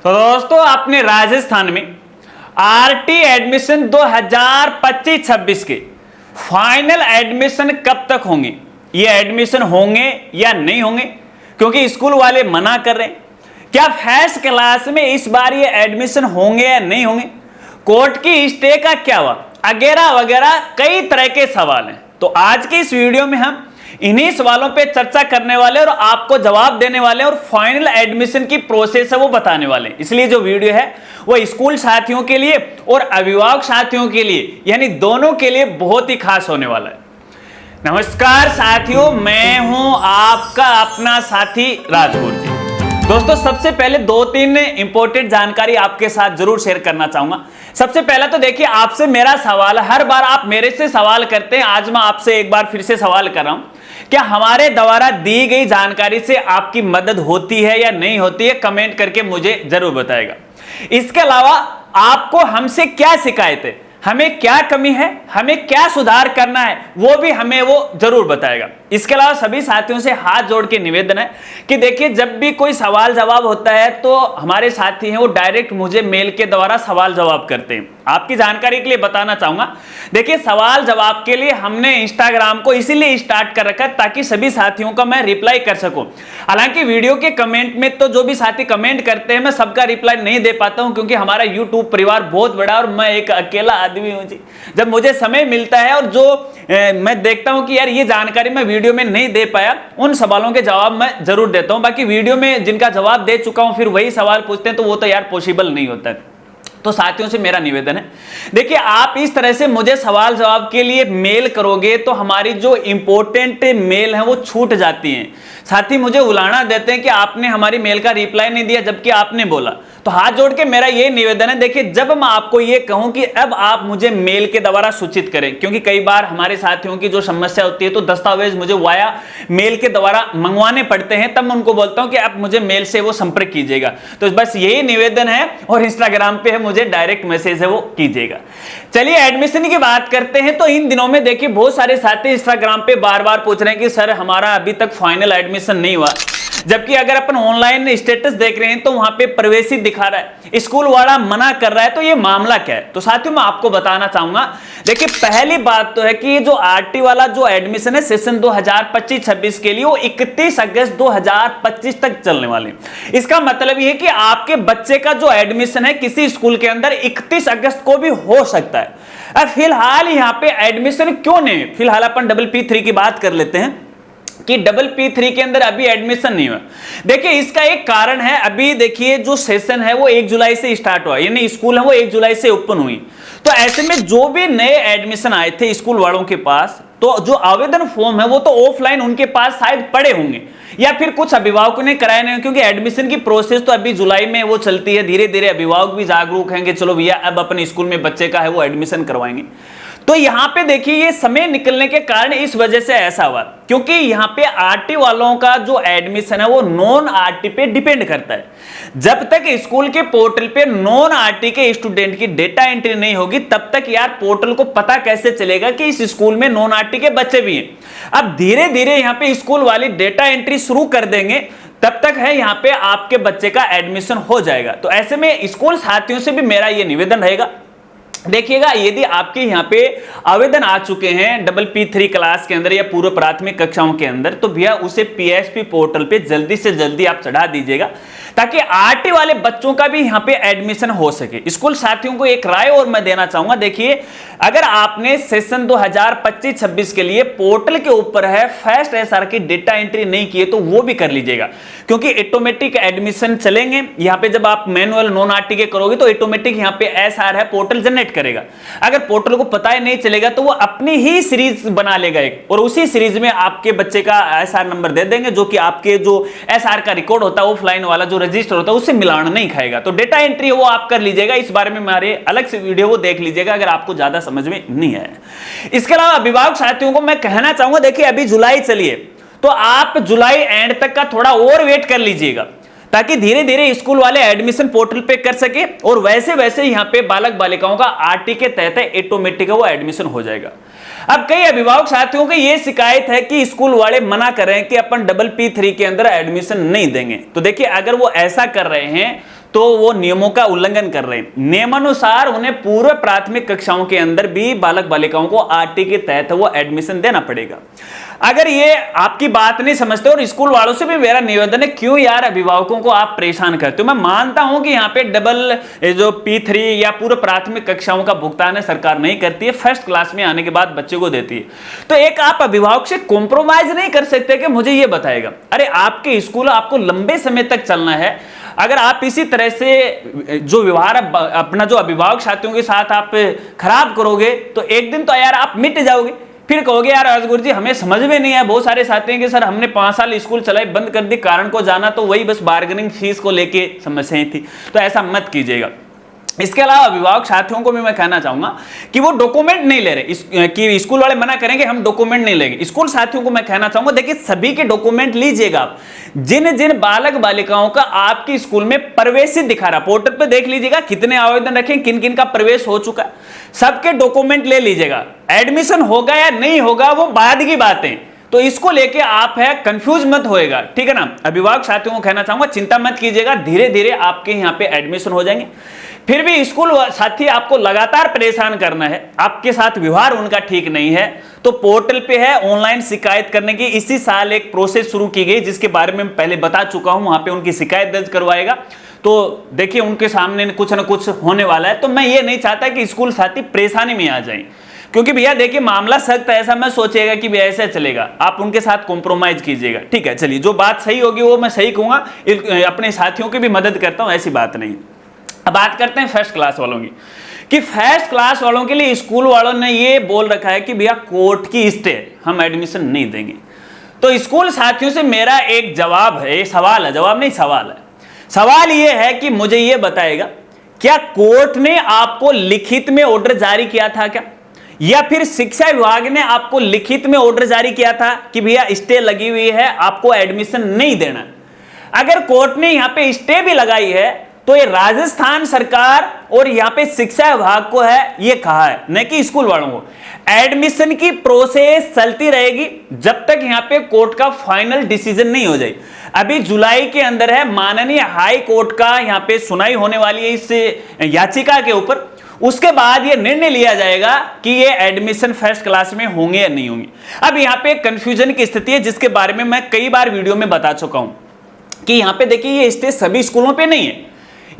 तो दोस्तों अपने राजस्थान में आरटी एडमिशन 2025-26 के फाइनल एडमिशन कब तक होंगे, ये एडमिशन होंगे या नहीं होंगे, क्योंकि स्कूल वाले मना कर रहे हैं। क्या फर्स्ट क्लास में इस बार ये एडमिशन होंगे या नहीं होंगे, कोर्ट की स्टे का क्या हुआ, वगैरह वगैरह कई तरह के सवाल हैं। तो आज की इस वीडियो में हम इन्हीं सवालों पे चर्चा करने वाले और आपको जवाब देने वाले और फाइनल एडमिशन की प्रोसेस है वो बताने वाले हैं। इसलिए जो वीडियो है वो स्कूल साथियों के लिए और अभिभावक साथियों के लिए यानी दोनों के लिए बहुत ही खास होने वाला है। नमस्कार साथियों, मैं हूं आपका अपना साथी राजगुरु जी। दोस्तों सबसे पहले 2-3 इंपॉर्टेंट जानकारी आपके साथ जरूर शेयर करना चाहूंगा। सबसे पहला तो देखिए, आपसे मेरा सवाल, हर बार आप मेरे से सवाल करते हैं, आज मैं आपसे एक बार फिर से सवाल कर रहा हूं, क्या हमारे द्वारा दी गई जानकारी से आपकी मदद होती है या नहीं होती है, कमेंट करके मुझे जरूर बताएगा। इसके अलावा आपको हमसे क्या शिकायत है, हमें क्या कमी है, हमें क्या सुधार करना है, वो भी हमें वो जरूर बताएगा। इसके अलावा सभी साथियों से हाथ जोड़ के निवेदन है कि देखिए, जब भी कोई सवाल जवाब होता है तो हमारे साथी हैं वो डायरेक्ट मुझे मेल के द्वारा सवाल जवाब करते हैं। आपकी जानकारी के लिए बताना चाहूंगा, देखिए सवाल जवाब के लिए हमने इंस्टाग्राम को इसीलिए स्टार्ट कर रखा है ताकि सभी साथियों का मैं रिप्लाई कर सकूं। हालांकि वीडियो के कमेंट में तो जो भी साथी कमेंट करते हैं मैं सबका रिप्लाई नहीं दे पाता हूं, क्योंकि हमारा यूट्यूब परिवार बहुत बड़ा और मैं एक अकेला आदमी हूं जी। जब मुझे समय मिलता है और जो मैं देखता हूं कि यार ये जानकारी मैं वीडियो में नहीं दे पाया, उन सवालों के जवाब मैं जरूर देता हूं। बाकी वीडियो में जिनका जवाब दे चुका हूं फिर वही सवाल पूछते हैं तो वो तो यार पॉसिबल नहीं होता है। तो साथियों से मेरा निवेदन है, देखिए आप इस तरह से मुझे सवाल जवाब के लिए मेल करोगे तो हमारी जो इंपॉर्टेंट मेल है वो छूट जाती हैं। साथी मुझे उलाना देते हैं कि आपने हमारी मेल का रिप्लाई नहीं दिया जबकि आपने बोला। तो हाथ जोड़ के मेरा ये निवेदन है, देखिए जब मैं आपको ये कहूं कि अब आप मुझे मेल के द्वारा सूचित करें, क्योंकि कई बार हमारे साथियों की जो समस्या होती है तो दस्तावेज मुझे वाया मेल के द्वारा मंगवाने पड़ते हैं, तब मैं उनको बोलता हूं कि आप मुझे मेल से वो संपर्क कीजिएगा। तो बस यही निवेदन है, और इंस्टाग्राम पे है मुझे डायरेक्ट मैसेज है वो कीजिएगा। चलिए एडमिशन की बात करते हैं। तो इन दिनों में देखिए बहुत सारे साथी इंस्टाग्राम पे बार बार पूछ रहे हैं कि सर हमारा अभी तक फाइनल एडमिशन नहीं हुआ, जबकि अगर अपन ऑनलाइन स्टेटस देख रहे हैं तो वहां पे प्रवेशित दिखा रहा है, स्कूल वाला मना कर रहा है। तो ये मामला क्या है? तो साथियों मैं आपको बताना चाहूंगा, देखिए पहली बात तो है कि ये जो आरटी वाला जो एडमिशन है सेशन 2025-26 के लिए वो 31 अगस्त 2025 तक चलने वाले हैं। इसका मतलब ये है कि आपके बच्चे का जो एडमिशन है किसी स्कूल के अंदर 31 अगस्त को भी हो सकता है। अब फिलहाल यहाँ पे एडमिशन क्यों नहीं, फिलहाल अपन PPP3 की बात कर लेते हैं कि PPP3 के अंदर अभी एडमिशन नहीं हुआ। देखिए इसका एक कारण है, अभी देखिए जो सेशन है वो 1 जुलाई से स्टार्ट हुआ, यानी स्कूल है वो 1 जुलाई से ओपन हुई। तो ऐसे में जो भी नए एडमिशन आए थे स्कूल वालों के पास, तो जो आवेदन फॉर्म है वो तो ऑफलाइन उनके पास शायद पड़े होंगे, या फिर कुछ अभिभावकों ने कराए नहीं, क्योंकि एडमिशन की प्रोसेस तो अभी जुलाई में वो चलती है। धीरे धीरे अभिभावक भी जागरूक हैं कि चलो भैया अब अपने स्कूल में बच्चे का है वो एडमिशन करवाएंगे। तो यहां पे देखिए ये समय निकलने के कारण इस वजह से ऐसा हुआ, क्योंकि यहां पे आरटी वालों का जो एडमिशन है वो नॉन आरटी पे डिपेंड करता है। जब तक स्कूल के पोर्टल पे नॉन आरटी के स्टूडेंट की डेटा एंट्री नहीं होगी तब तक यार पोर्टल को पता कैसे चलेगा कि इस स्कूल में नॉन आरटी के बच्चे भी हैं। अब धीरे धीरे यहां पे स्कूल वाली डेटा एंट्री शुरू कर देंगे, तब तक है यहाँ पे आपके बच्चे का एडमिशन हो जाएगा। तो ऐसे में स्कूल साथियों से भी मेरा ये निवेदन रहेगा, देखिएगा यदि आपके यहाँ पे आवेदन आ चुके हैं PPP3 क्लास के अंदर या पूर्व प्राथमिक कक्षाओं के अंदर, तो भैया उसे PSP पोर्टल पे जल्दी से जल्दी आप चढ़ा दीजिएगा ताकि आरटी वाले बच्चों का भी यहाँ पे एडमिशन हो सके। स्कूल साथियों को एक राय और मैं देना चाहूंगा, देखिए अगर आपने सेशन 2025-26 के लिए पोर्टल के ऊपर है फर्स्ट SR की डेटा एंट्री नहीं की है तो वो भी कर लीजिएगा, क्योंकि ऑटोमेटिक एडमिशन चलेंगे। यहाँ पे जब आप मैनुअल नॉन आरटी के करोगे तो ऑटोमेटिक यहाँ पे SR है पोर्टल जनरेट करेगा। अगर पोर्टल को पता ही नहीं चलेगा तो वो अपनी ही सीरीज बना लेगा एक, और उसी सीरीज में आपके बच्चे का SR नंबर दे देंगे, जो कि आपके जो SR का रिकॉर्ड होता है ऑफलाइन वाला जो रजिस्टर होता है उससे मिलान नहीं खाएगा। तो डेटा एंट्री वो आप कर लीजिएगा, इस बारे में हमारे अलग से वीडियो वो देख लीजिएगा अगर आपको ज्यादा समझ में नहीं आया। इसके अलावा अभिभावक साथियों को मैं कहना चाहूंगा, देखिए अभी जुलाई चलिए तो आप जुलाई एंड तक का थोड़ा और वेट कर लीजिएगा ताकि धीरे धीरे स्कूल वाले एडमिशन पोर्टल पे कर सके और वैसे वैसे यहाँ पे बालक बालिकाओं का आरटी के तहत ऑटोमेटिक वो एडमिशन हो जाएगा। अब कई अभिभावक साथियों की ये शिकायत है कि स्कूल वाले मना कर रहे हैं कि अपन PPP3 के अंदर एडमिशन नहीं देंगे। तो देखिए, अगर वो ऐसा कर रहे हैं तो वो नियमों का उल्लंघन कर रहे हैं। नियमानुसार उन्हें पूर्व प्राथमिक कक्षाओं के अंदर भी बालक बालिकाओं को आरटी के तहत वो एडमिशन देना पड़ेगा। अगर ये आपकी बात नहीं समझते, और स्कूल वालों से भी मेरा निवेदन है, क्यों यार अभिभावकों को आप परेशान करते हो। मैं मानता हूं कि यहाँ पे जो P3 या पूर्व प्राथमिक कक्षाओं का भुगतान है सरकार नहीं करती है, फर्स्ट क्लास में आने के बाद बच्चे को देती है। तो एक आप अभिभावक से कॉम्प्रोमाइज नहीं कर सकते कि मुझे ये बताएगा। अरे आपके स्कूल आपको लंबे समय तक चलना है। अगर आप इसी तरह से जो व्यवहार अपना जो अभिभावक साथियों के साथ आप खराब करोगे तो एक दिन तो यार आप मिट जाओगे। फिर कहोगे यार राजगुरु जी हमें समझ में नहीं है। बहुत सारे साथी हैं कि सर हमने 5 साल स्कूल चलाई, बंद कर दी, कारण को जाना तो वही बस बार्गेनिंग फीस को लेके समस्याएं थी। तो ऐसा मत कीजिएगा। इसके अलावा अभिभावक साथियों को भी मैं कहना चाहूंगा कि वो डॉक्यूमेंट नहीं ले रहे, कि स्कूल वाले मना करेंगे हम डॉक्यूमेंट नहीं लेंगे। स्कूल साथियों को मैं कहना चाहूंगा, देखिए सभी के डॉक्यूमेंट लीजिएगा आप। जिन जिन बालक बालिकाओं का आपकी स्कूल में प्रवेश दिखा रहा, पोर्टल पे देख लीजिएगा कितने आवेदन रखे, किन किन का प्रवेश हो चुका, सबके डॉक्यूमेंट ले लीजिएगा। एडमिशन होगा या नहीं होगा वो बाद की बातें, तो इसको लेके आप है कंफ्यूज मत होएगा, ठीक है ना। अभिभावक साथियों को कहना चाहूंगा चिंता मत कीजिएगा, धीरे धीरे आपके यहाँ पे एडमिशन हो जाएंगे। फिर भी स्कूल साथी आपको लगातार परेशान करना है, आपके साथ व्यवहार उनका ठीक नहीं है, तो पोर्टल पे है ऑनलाइन शिकायत करने की इसी साल एक प्रोसेस शुरू की गई, जिसके बारे में पहले बता चुका हूं। वहां पे उनकी शिकायत दर्ज करवाएगा, तो देखिए उनके सामने कुछ ना कुछ होने वाला है। तो मैं ये नहीं चाहता कि स्कूल साथी परेशानी में आ जाए, क्योंकि भैया देखिए मामला सख्त है, ऐसा मैं सोचेगा कि भैया ऐसा चलेगा, आप उनके साथ कॉम्प्रोमाइज कीजिएगा, ठीक है। चलिए जो बात सही होगी वो मैं सही कहूंगा, अपने साथियों की भी मदद करता हूं, ऐसी बात नहीं। अब बात करते हैं फर्स्ट क्लास वालों की, कि फर्स्ट क्लास वालों के लिए स्कूल वालों ने ये बोल रखा है कि भैया कोर्ट की स्टे हम एडमिशन नहीं देंगे। तो स्कूल साथियों से मेरा एक जवाब है, ये सवाल है, जवाब नहीं सवाल है। सवाल ये है कि मुझे ये बताएगा, क्या कोर्ट ने आपको लिखित में ऑर्डर जारी किया था क्या, या फिर शिक्षा विभाग ने आपको लिखित में ऑर्डर जारी किया था कि भैया स्टे लगी हुई है, आपको एडमिशन नहीं देना। अगर कोर्ट ने यहां पे स्टे भी लगाई है तो ये राजस्थान सरकार और यहां पे शिक्षा विभाग को है ये कहा है, न कि स्कूल वालों को। एडमिशन की प्रोसेस चलती रहेगी जब तक यहां पे कोर्ट का फाइनल डिसीजन नहीं हो जाए। अभी जुलाई के अंदर है माननीय हाई कोर्ट का यहां पे सुनवाई होने वाली है इस याचिका के ऊपर। उसके बाद ये निर्णय लिया जाएगा कि ये एडमिशन फर्स्ट क्लास में होंगे या नहीं होंगे। अब यहां पे कंफ्यूजन की स्थिति है, जिसके बारे में मैं कई बार वीडियो में बता चुका हूं कि यहां पे देखिए ये स्टे सभी स्कूलों पे नहीं है,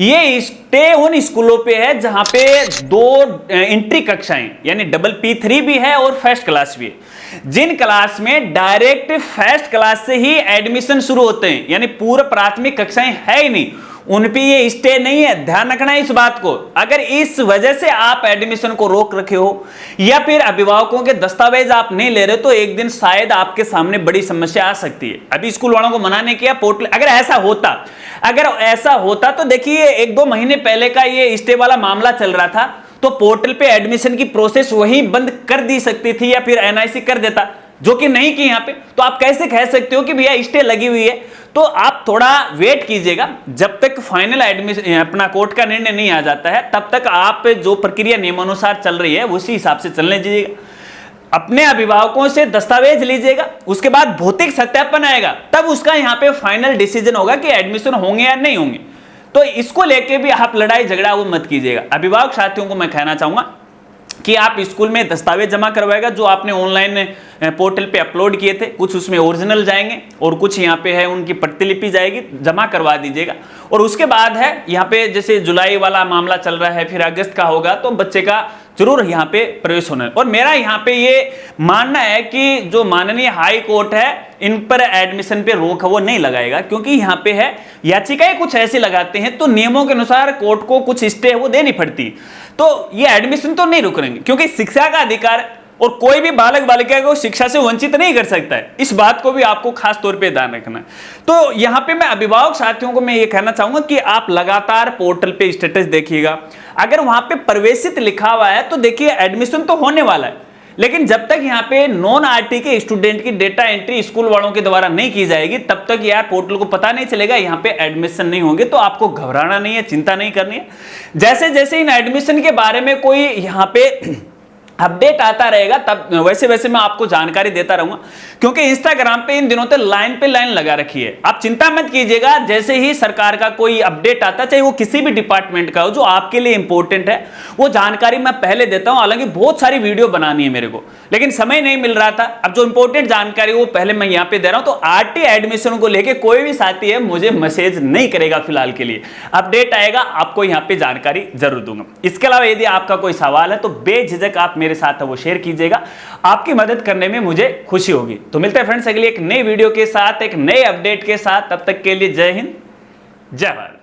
ये स्टे उन स्कूलों पे है जहां पे 2 एंट्री कक्षाएं यानी PPP3 भी है और फर्स्ट क्लास भी है। जिन क्लास में डायरेक्ट फर्स्ट क्लास से ही एडमिशन शुरू होते हैं, यानी पूर्व प्राथमिक कक्षाएं है ही नहीं, उन पे ये स्टे नहीं है। ध्यान रखना है इस बात को। अगर इस वजह से आप एडमिशन को रोक रखे हो या फिर अभिभावकों के दस्तावेज आप नहीं ले रहे, तो एक दिन शायद आपके सामने बड़ी समस्या आ सकती है। अभी स्कूल वालों को मना नहीं किया पोर्टल, अगर ऐसा होता तो देखिए 1-2 महीने पहले का ये स्टे वाला मामला चल रहा था, तो पोर्टल पे एडमिशन की प्रोसेस वही बंद कर दी सकती थी या फिर एनआईसी कर देता, जो कि नहीं की यहां पे। तो आप कैसे कह सकते हो कि भैया स्टे लगी हुई है। तो आप थोड़ा वेट कीजिएगा, जब तक फाइनल एडमिशन अपना कोर्ट का निर्णय नहीं आ जाता है तब तक आप जो प्रक्रिया नियमानुसार चल रही है उसी हिसाब से चलने दीजिएगा। अपने अभिभावकों से दस्तावेज लीजिएगा, उसके बाद भौतिक सत्यापन आएगा, तब उसका यहाँ पे फाइनल डिसीजन होगा कि एडमिशन होंगे या नहीं होंगे। तो इसको लेके भी आप लड़ाई झगड़ा वो मत कीजिएगा। अभिभावक साथियों को मैं कहना चाहूंगा कि आप स्कूल में दस्तावेज जमा करवाएगा जो आपने ऑनलाइन पोर्टल पे अपलोड किए थे, कुछ उसमें ओरिजिनल जाएंगे और कुछ यहाँ पे है उनकी प्रतिलिपि जाएगी, जमा करवा दीजिएगा। और उसके बाद है यहाँ पे जैसे जुलाई वाला मामला चल रहा है, फिर अगस्त का होगा, तो बच्चे का जरूर यहाँ पे प्रवेश होना है। और मेरा यहाँ पे ये मानना है कि जो माननीय हाई कोर्ट है इन पर एडमिशन पे रोक वो नहीं लगाएगा, क्योंकि यहाँ पे है याचिकाएं कुछ ऐसी लगाते हैं तो नियमों के अनुसार कोर्ट को कुछ स्टे वो देनी पड़ती, तो ये एडमिशन तो नहीं रुकेंगे, क्योंकि शिक्षा का अधिकार और कोई भी बालक बालिका को शिक्षा से वंचित नहीं कर सकता है। इस बात को भी आपको खास तौर पे ध्यान रखना है। तो यहाँ पे मैं अभिभावक साथियों को मैं ये कहना चाहूंगा कि आप लगातार पोर्टल पे स्टेटस देखिएगा, अगर वहां पे प्रवेशित लिखा हुआ है तो देखिए एडमिशन तो होने वाला है। लेकिन जब तक यहाँ पे नॉन आरटी के स्टूडेंट की डेटा एंट्री स्कूल वालों के द्वारा नहीं की जाएगी, तब तक यार पोर्टल को पता नहीं चलेगा यहाँ पे एडमिशन नहीं होंगे। तो आपको घबराना नहीं है, चिंता नहीं करनी है। जैसे जैसे इन एडमिशन के बारे में कोई यहाँ पे अपडेट आता रहेगा, तब वैसे वैसे मैं आपको जानकारी देता रहूंगा, क्योंकि इंस्टाग्राम पे इन दिनों तो पे लाइन लगा रखी है। आप चिंता मत कीजिएगा, जैसे ही सरकार का कोई अपडेट आता, चाहे वो किसी भी डिपार्टमेंट का हो जो आपके लिए इंपॉर्टेंट है, वो जानकारी मैं पहले देता हूं। हालांकि बहुत सारी वीडियो बनानी है मेरे को, लेकिन समय नहीं मिल रहा था। अब जो इंपॉर्टेंट जानकारी वो पहले मैं यहां पे दे रहा हूं। तो आरटी एडमिशन को लेकर कोई भी साथी है मुझे मैसेज नहीं करेगा फिलहाल के लिए, अपडेट आएगा आपको यहां पे जानकारी जरूर दूंगा। इसके अलावा यदि आपका कोई सवाल है तो बेझिझक आप मेरे साथ है वो शेयर कीजिएगा, आपकी मदद करने में मुझे खुशी होगी। तो मिलते हैं फ्रेंड्स अगली एक नई वीडियो के साथ, एक नए अपडेट के साथ। तब तक के लिए जय हिंद, जय भारत।